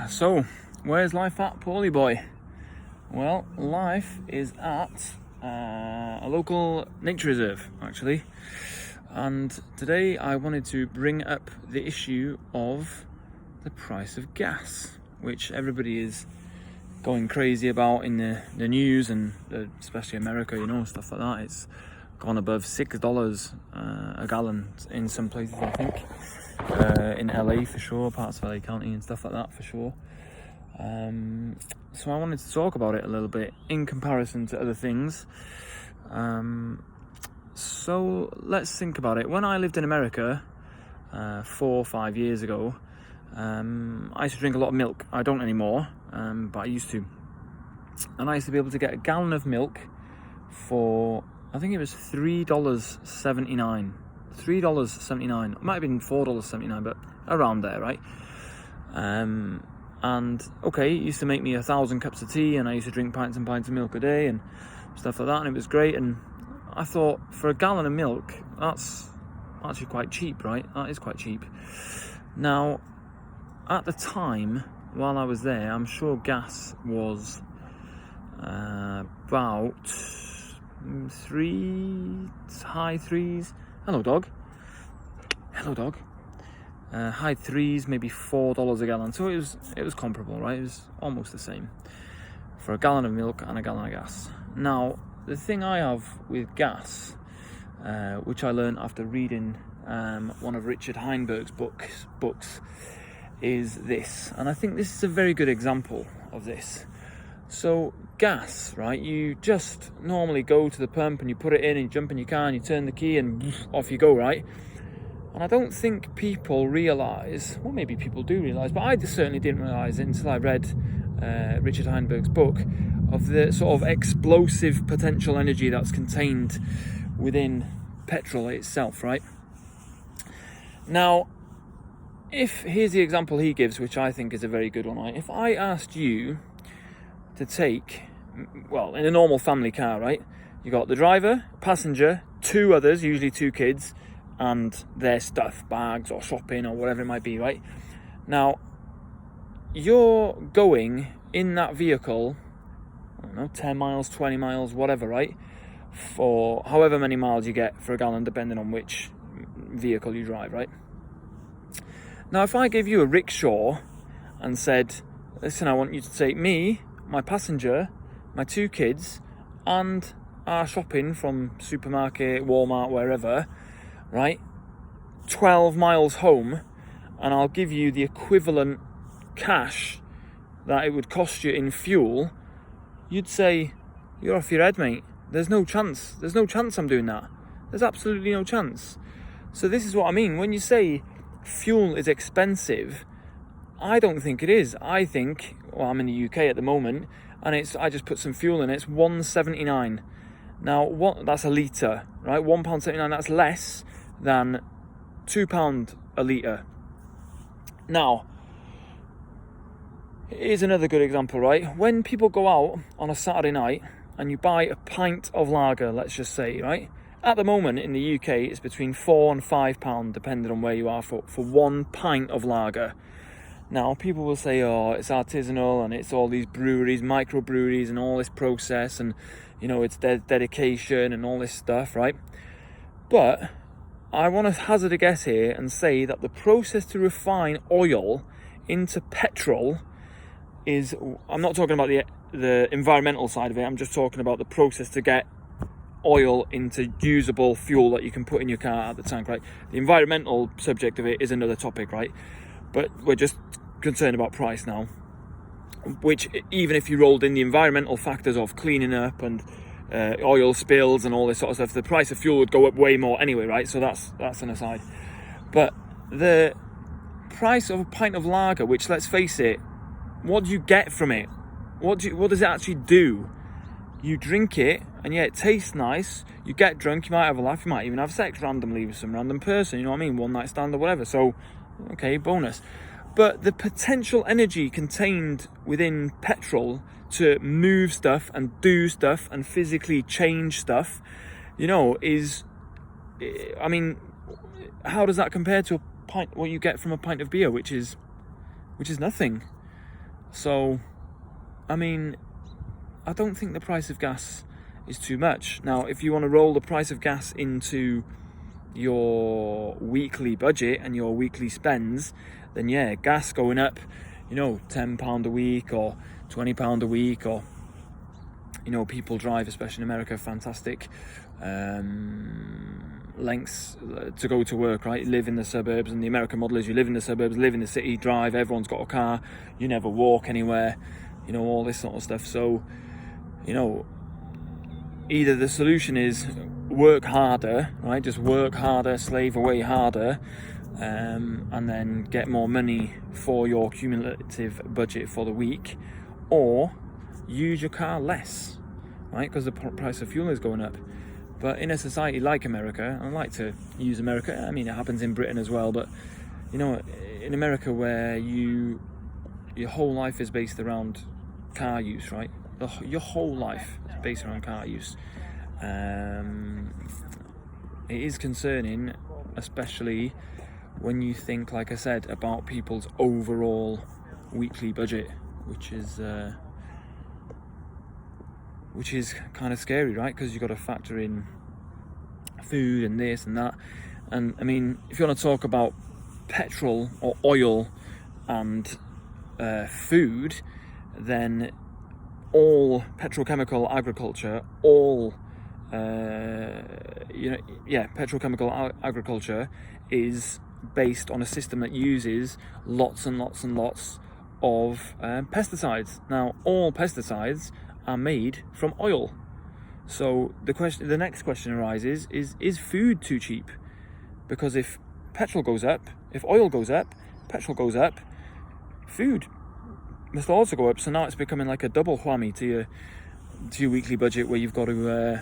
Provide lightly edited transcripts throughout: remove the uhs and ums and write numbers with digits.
So, where's life at, Paulie boy? Well, life is at a local nature reserve, actually. And today I wanted to bring up the issue of the price of gas, which everybody is going crazy about in the news, and especially America, stuff like that. It's gone above $6 a gallon in some places, I think. In LA for sure, parts of LA County and stuff like that for sure. So I wanted to talk about it a little bit in comparison to other things. So let's think about it. When I lived in America 4 or 5 years ago, I used to drink a lot of milk. I don't anymore, but I used to. And I used to be able to get a gallon of milk for, I think it was $3.79. $3.79. It might have been $4.79, but around there, right? And okay, it used to make me 1,000 cups of tea, and I used to drink pints and pints of milk a day and stuff like that, and it was great. And I thought, for a gallon of milk, that's actually quite cheap, right? That is quite cheap. Now, at the time, while I was there, I'm sure gas was about high threes. Hello, dog. High threes, maybe $4 a gallon. So it was comparable, right? It was almost the same for a gallon of milk and a gallon of gas. Now, the thing I have with gas, which I learned after reading one of Richard Heinberg's books, is this. And I think this is a very good example of this. So gas, right? You just normally go to the pump and you put it in and you jump in your car and you turn the key and off you go, right? And I don't think people realise, well, maybe people do realise, but I certainly didn't realise it until I read Richard Heinberg's book, of the sort of explosive potential energy that's contained within petrol itself, right? Now, here's the example he gives, which I think is a very good one, right? If I asked you to take, well, in a normal family car, right? You got the driver, passenger, two others, usually two kids, and their stuff, bags or shopping or whatever it might be, right? Now, you're going in that vehicle, I don't know, 10 miles, 20 miles, whatever, right? For however many miles you get for a gallon, depending on which vehicle you drive, right? Now, if I gave you a rickshaw and said, listen, I want you to take me, my passenger, my two kids, and our shopping from supermarket, Walmart, wherever, right, 12 miles home, and I'll give you the equivalent cash that it would cost you in fuel, you'd say, you're off your head, mate. There's no chance I'm doing that. There's absolutely no chance. So this is what I mean. When you say fuel is expensive, I don't think it is. I think, well, I'm in the UK at the moment, and I just put some fuel in, it's £1.79. Now, that's a litre, right? £1.79, that's less than £2 a litre. Now, here's another good example, right? When people go out on a Saturday night and you buy a pint of lager, let's just say, right? At the moment in the UK, it's between £4 and £5, depending on where you are, for 1 pint of lager. Now, people will say, oh, it's artisanal and it's all these breweries, microbreweries, and all this process, and, it's their dedication and all this stuff, right? But I want to hazard a guess here and say that the process to refine oil into petrol is, I'm not talking about the environmental side of it, I'm just talking about the process to get oil into usable fuel that you can put in your car at the tank, right? The environmental subject of it is another topic, right? But we're just concerned about price now, which, even if you rolled in the environmental factors of cleaning up and oil spills and all this sort of stuff, the price of fuel would go up way more anyway, right? So that's an aside. But the price of a pint of lager, which, let's face it, what do you get from it? What does it actually do? You drink it, and yeah, it tastes nice. You get drunk, you might have a laugh, you might even have sex randomly with some random person, you know what I mean? One night stand or whatever. So, okay, bonus. But the potential energy contained within petrol to move stuff and do stuff and physically change stuff, is, I mean, how does that compare to a pint, what you get from a pint of beer, which is nothing? So, I mean, I don't think the price of gas is too much. Now, if you want to roll the price of gas into your weekly budget and your weekly spends, then yeah, gas going up, £10 a week or £20 a week, or people drive, especially in America, fantastic lengths to go to work, right? Live in the suburbs, and the American model is you live in the suburbs, live in the city, drive, everyone's got a car, you never walk anywhere, all this sort of stuff. So, either the solution is work harder, right? Just work harder, slave away harder, and then get more money for your cumulative budget for the week, or use your car less, right? Because the price of fuel is going up. But in a society like America, I like to use America, I mean it happens in Britain as well, but in America, where your whole life is based around car use, right? Your whole life is based around car use. It is concerning, especially when you think, like I said, about people's overall weekly budget, which is kind of scary, right? Because you've got to factor in food and this and that. And I mean, if you want to talk about petrol or oil and food, then all petrochemical agriculture, petrochemical agriculture is based on a system that uses lots and lots and lots of pesticides. Now, all pesticides are made from oil. So the next question arises: is food too cheap? Because if petrol goes up, if oil goes up, petrol goes up, food must also go up. So now it's becoming like a double whammy to your weekly budget, where you've got to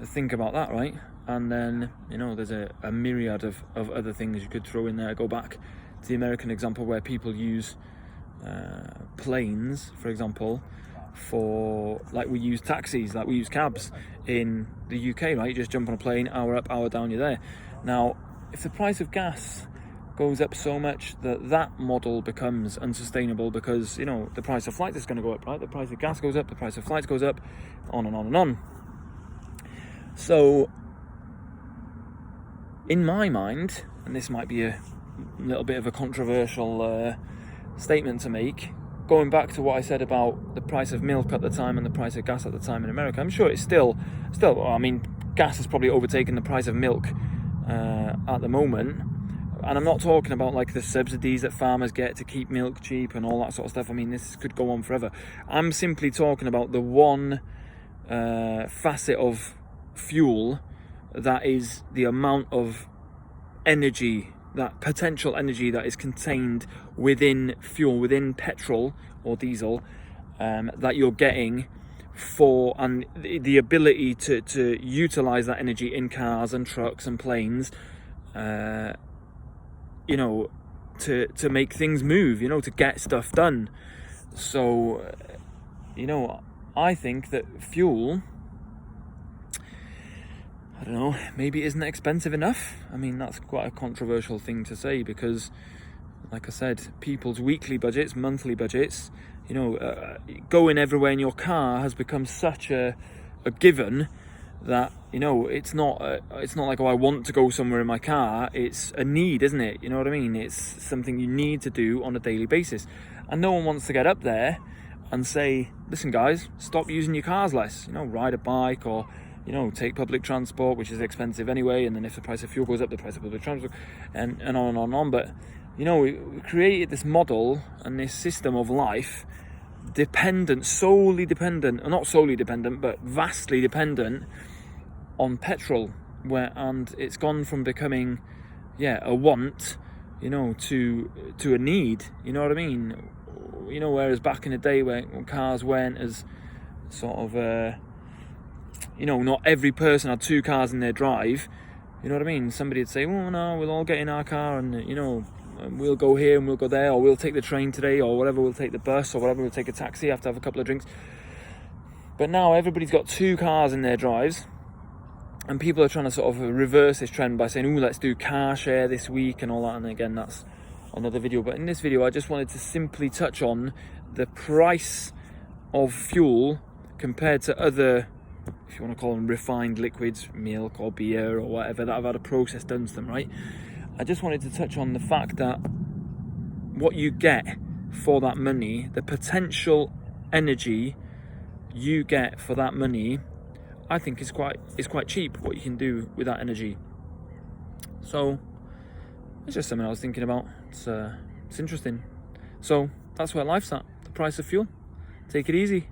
think about that, right? And then there's a myriad of other things you could throw in there. Go back to the American example, where people use planes, for example, for, like we use taxis, like we use cabs in the UK, right? You just jump on a plane, hour up, hour down, you're there. Now, if the price of gas goes up so much that model becomes unsustainable, because the price of flight is going to go up, right? The price of gas goes up, the price of flights goes up, on and on and on. So in my mind, and this might be a little bit of a controversial statement to make, going back to what I said about the price of milk at the time and the price of gas at the time in America, I'm sure it's still, I mean, gas has probably overtaken the price of milk at the moment. And I'm not talking about like the subsidies that farmers get to keep milk cheap and all that sort of stuff. I mean, this could go on forever. I'm simply talking about the one facet of fuel, that is the amount of energy, that potential energy that is contained within fuel, within petrol or diesel, that you're getting for, and the ability to utilize that energy in cars and trucks and planes, to make things move, to get stuff done. So, I think that fuel, I don't know, maybe isn't expensive enough. I mean, that's quite a controversial thing to say, because, like I said, people's weekly budgets, monthly budgets, going everywhere in your car has become such a given that, it's not like, oh, I want to go somewhere in my car. It's a need, isn't it? You know what I mean? It's something you need to do on a daily basis. And no one wants to get up there and say, listen guys, stop using your cars less, ride a bike, or take public transport, which is expensive anyway, and then if the price of fuel goes up, the price of public transport, and on and on and on. But we created this model and this system of life vastly dependent on petrol, and it's gone from becoming a want to a need, you know what I mean? Whereas back in the day when cars weren't as sort of not every person had two cars in their drive, you know what I mean? Somebody would say, well, no, we'll all get in our car and we'll go here and we'll go there, or we'll take the train today, or whatever, we'll take the bus, or whatever, we'll take a taxi after have a couple of drinks. But now everybody's got two cars in their drives, and people are trying to sort of reverse this trend by saying, let's do car share this week and all that. And again, that's another video. But in this video, I just wanted to simply touch on the price of fuel compared to other, if you want to call them refined liquids, milk or beer or whatever, that have had a process done to them, right? I just wanted to touch on the fact that what you get for that money, the potential energy you get for that money, I think is quite cheap, what you can do with that energy. So it's just something I was thinking about. It's interesting. So that's where life's at, the price of fuel. Take it easy.